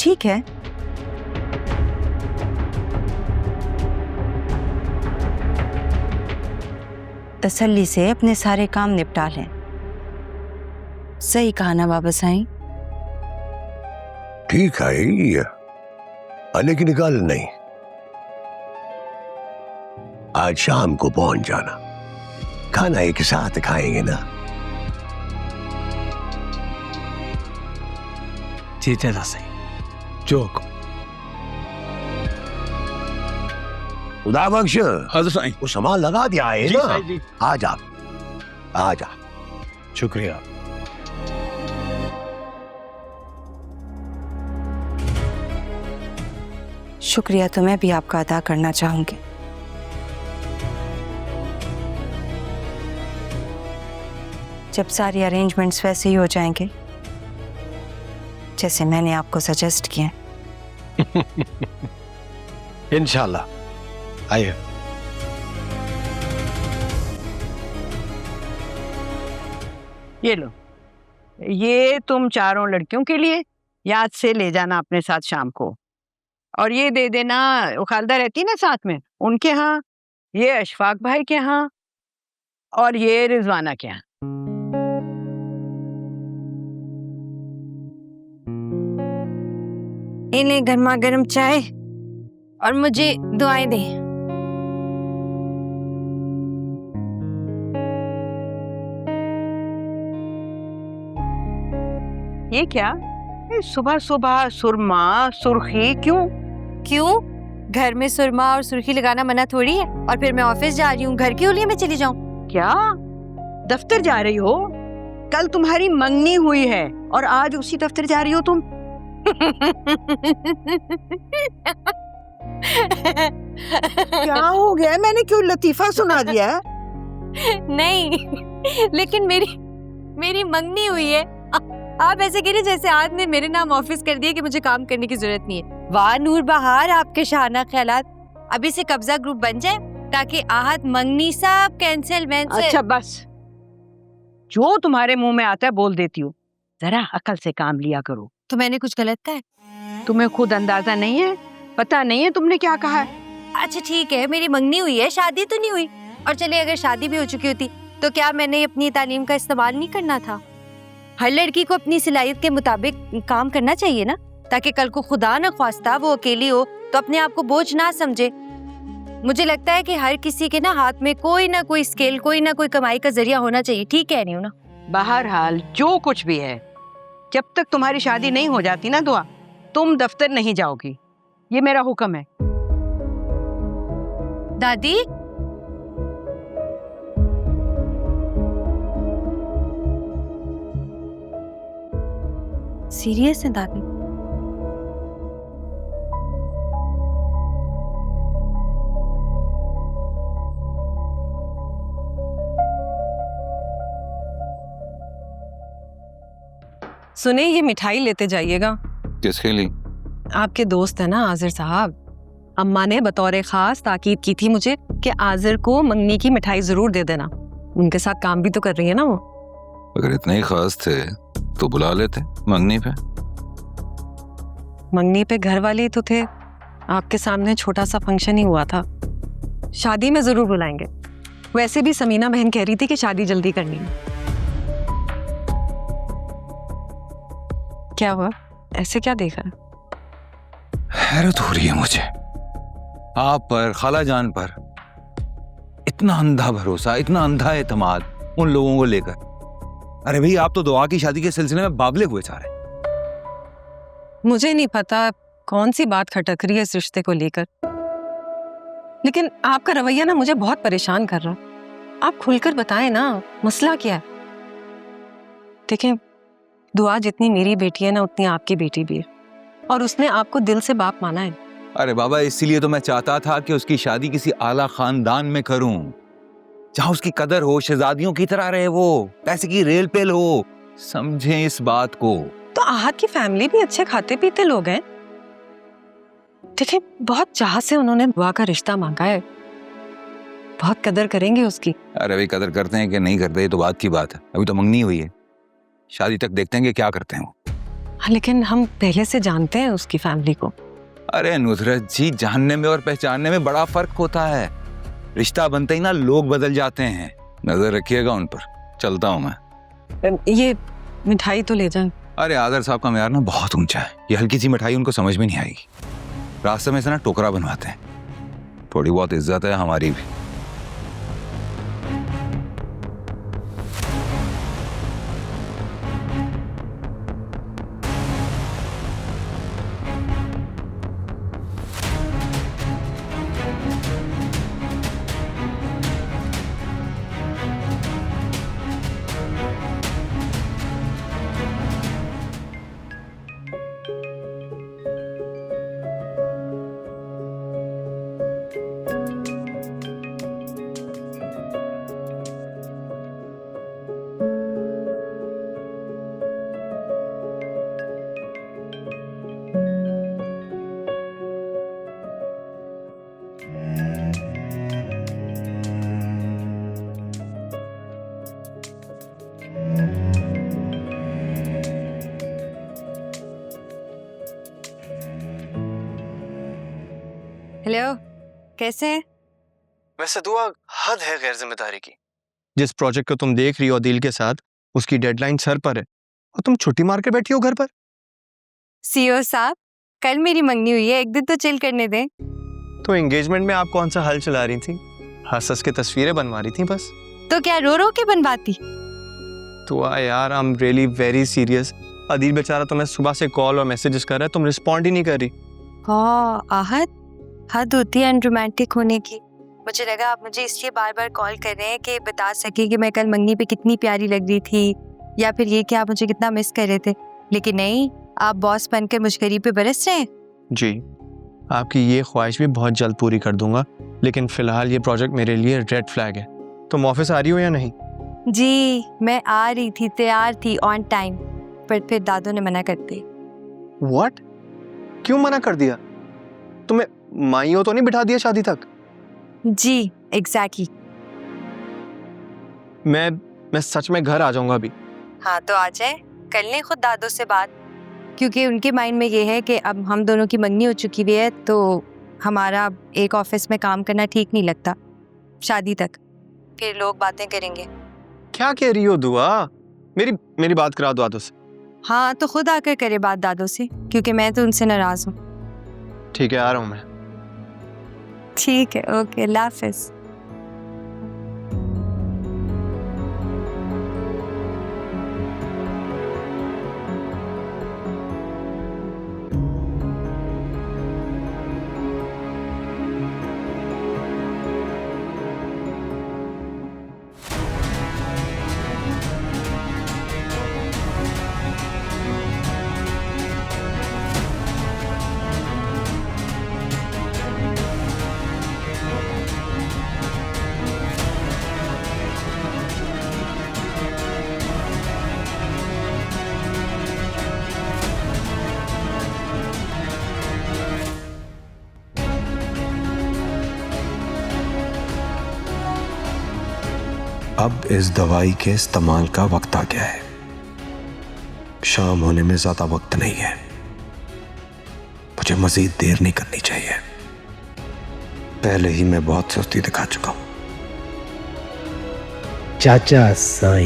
ठीक है। तसल्ली से अपने सारे काम निपटा लें। सही कहा ना बाबा साईं? ठीक है ये, लेकिन कल नहीं, आज शाम को पहुंच जाना। खाना एक साथ खाएंगे ना? ठीक है सही। जोक खुदा बख्श। हाँ साईं। वो सामान लगा दिया है जी ना? साईं जी। आ जा, आ जा। शुक्रिया। शुक्रिया तो मैं भी आपका अदा करना चाहूंगी। जब सारे अरेंजमेंट्स वैसे ही हो जाएंगे जैसे मैंने आपको सजेस्ट किए। इंशाल्लाह। आइए। ये लो, ये तुम चारों लड़कियों के लिए याद से ले जाना अपने साथ शाम को। और ये दे देना, वो खालदा रहती ना साथ में, उनके यहाँ, ये अशफाक भाई के यहाँ, और ये रिजवाना के यहाँ। इन्हें गर्मा गर्म चाय और मुझे दुआएं दें। ये क्या? सुबह सुबह सुरमा सुर्खी क्यों? क्यों? घर में सुरमा और सुर्खी लगाना मना थोड़ी है। और फिर मैं ऑफिस जा रही हूँ, घर के ओलिये में चली जाऊँ? क्या दफ्तर जा रही हो? कल तुम्हारी मंगनी हुई है और आज उसी दफ्तर जा रही हो तुम? क्या हो गया? मैंने क्यों लतीफा सुना दिया? नहीं, लेकिन मेरी मंगनी हुई है। आप ऐसे कह रहे जैसे आज ने मेरे नाम ऑफिस कर दिया कि मुझे काम करने की जरूरत नहीं है। वाह नूर बहार, आपके शाना ख्यालात। अभी से कब्जा ग्रुप बन जाए ताकि आहत मंगनी साहब कैंसिल वैंसिल। अच्छा बस, जो तुम्हारे मुंह में आता है बोल देती हो। जरा अकल से काम लिया करो। तो मैंने कुछ गलत कहा है? तुम्हें खुद अंदाजा नहीं है? पता नहीं है तुमने क्या कहा है? अच्छा ठीक है, मेरी मंगनी हुई है, शादी तो नहीं हुई। और चलिए अगर शादी भी हो चुकी होती तो क्या मैंने अपनी तालीम का इस्तेमाल नहीं करना था? हर लड़की को अपनी सलाहियत के मुताबिक काम करना चाहिए ना, ताकि कल को खुदा न ख्वास्ता वो अकेली हो तो अपने आप को बोझ ना समझे। मुझे लगता है कि हर किसी के ना हाथ में कोई ना कोई स्किल, कोई ना कोई कमाई का जरिया होना चाहिए। ठीक कह रही हूँ ना? बहरहाल जो कुछ भी है, जब तक तुम्हारी शादी नहीं हो जाती ना दुआ, तुम दफ्तर नहीं जाओगी। ये मेरा हुक्म है। दादी, सीरियस है दादी? सुने, ये मिठाई लेते जाइएगा। किसके लिए? आपके दोस्त है ना आजिर साहब, अम्मा ने बतौर खास ताकीद की थी मुझे कि आजिर को मंगनी की मिठाई जरूर दे देना। उनके साथ काम भी तो कर रही है ना वो। अगर इतने ही खास थे तो बुला लेते मंगनी पे। मंगनी पे घर वाले ही तो थे, आपके सामने छोटा सा फंक्शन ही हुआ था। शादी में जरूर बुलाएंगे। वैसे भी समीना बहन कह रही थी कि शादी जल्दी करनी है। क्या हुआ, ऐसे क्या देखा? हैरत हो रही है मुझे आप पर, खाला जान पर। इतना अंधा भरोसा, इतना अंधा एतमाद उन लोगों को लेकर। अरे भाई, आप तो दुआ की शादी के सिलसिले में बावले हुए जा रहे हैं। मुझे नहीं पता कौन सी बात खटक रही है इस रिश्ते को लेकर, लेकिन आपका रवैया ना मुझे बहुत परेशान कर रहा। आप खुलकर बताएं ना, मसला क्या है? देखें, दुआ जितनी मेरी बेटी है ना उतनी आपकी बेटी भी है, और उसने आपको दिल से बाप माना है। अरे बाबा, इसीलिए तो मैं चाहता था कि उसकी शादी किसी आला खानदान में करूं, जहां उसकी कदर हो, शहजादियों की तरह रहे, वो पैसे की रेल पेल हो। समझें इस बात को। तो आहत की फैमिली भी अच्छे खाते पीते लोग हैं। देखिए, बहुत चाह से उन्होंने दुआ का रिश्ता मांगा है, बहुत कदर करेंगे उसकी। अरे भाई, कदर करते हैं कि नहीं करते, ये तो बात की बात है। अभी तो मंगनी हुई है, शादी तक देखते हैं कि क्या करते हैं वो। हाँ, लेकिन हम पहले से जानते हैं उसकी फैमिली को। अरे नुसरत जी, जानने में और पहचानने में बड़ा फर्क होता है। रिश्ता बनते ही ना लोग बदल जाते हैं। नजर रखिएगा उन पर। चलता हूँ मैं। ये मिठाई तो ले जाए। अरे आदर साहब का म्यार ना बहुत ऊंचा है, ये हल्की सी मिठाई उनको समझ में नहीं आएगी। रास्ते में से ना टोकरा बनवाते हैं। थोड़ी बहुत इज्जत है हमारी भी। हेलो, कैसे हैं? वैसे दुआ हद है गैर जिम्मेदारी की। जिस प्रोजेक्ट को तुम देख रही हो दिल के साथ, उसकी डेडलाइन सर पर है और तुम छुट्टी मार के बैठी हो घर पर। सीईओ साहब, कल मेरी मंगनी हुई है, एक दिन तो चिल करने दें। तो एंगेजमेंट में आप कौन सा हल चला रही थी? हंस हंस के तस्वीरें बनवा रही थी बस। तो क्या रो रो के बनवाती? दुआ यार, I am really very serious. Adeel बेचारा तुम्हें सुबह से कॉल और मैसेजेस कर रहा है, तुम रिस्पॉन्ड ही नहीं कर रही। हाँ आहत, हद होती है अनरोमांटिक होने की। मुझे लगा आप मुझे इसलिए बार बार कॉल कर रहे हैं कि बता सके कि मैं कल मंगनी पे कितनी प्यारी लग रही थी, या फिर ये कि आप मुझे कितना मिस कर रहे थे। लेकिन नहीं, आप बॉस बनकर मुझकरी पे बरस रहे हैं। जी, आपकी ये ख्वाहिश भी बहुत जल्द पूरी कर दूंगा, लेकिन फिलहाल ये प्रोजेक्ट मेरे लिए रेड फ्लैग है। तुम ऑफिस आ रही हो या नहीं? जी, मैं आ रही थी, तैयार थी, ऑन टाइम, पर फिर दादू ने मना कर दी। व्हाट? क्यों मना कर दिया? तुम्हें माइयों तो नहीं बिठा दिया शादी तक? जी एग्जैक्टली। मैं सच में घर आ जाऊंगा अभी। हाँ तो आ जाए, कर लें खुद दादू से बात, क्योंकि उनके माइंड में ये है कि अब हम दोनों की मंगनी हो चुकी हुई है, तो हमारा एक ऑफिस में काम करना ठीक नहीं लगता शादी तक, फिर लोग बातें करेंगे। क्या कह रही हो दुआ? मेरी बात करा दो दादू से। हाँ तो खुद आकर करे बात दादू से, क्योंकि मैं तो उनसे नाराज हूँ। ठीक है, आ रहा हूँ मैं। ठीक है, ओके, अल्लाह हाफिज़। अब इस दवाई के इस्तेमाल का वक्त आ गया है। शाम होने में ज्यादा वक्त नहीं है, मुझे मजीद देर नहीं करनी चाहिए। पहले ही मैं बहुत सुस्ती दिखा चुका हूं। चाचा साईं।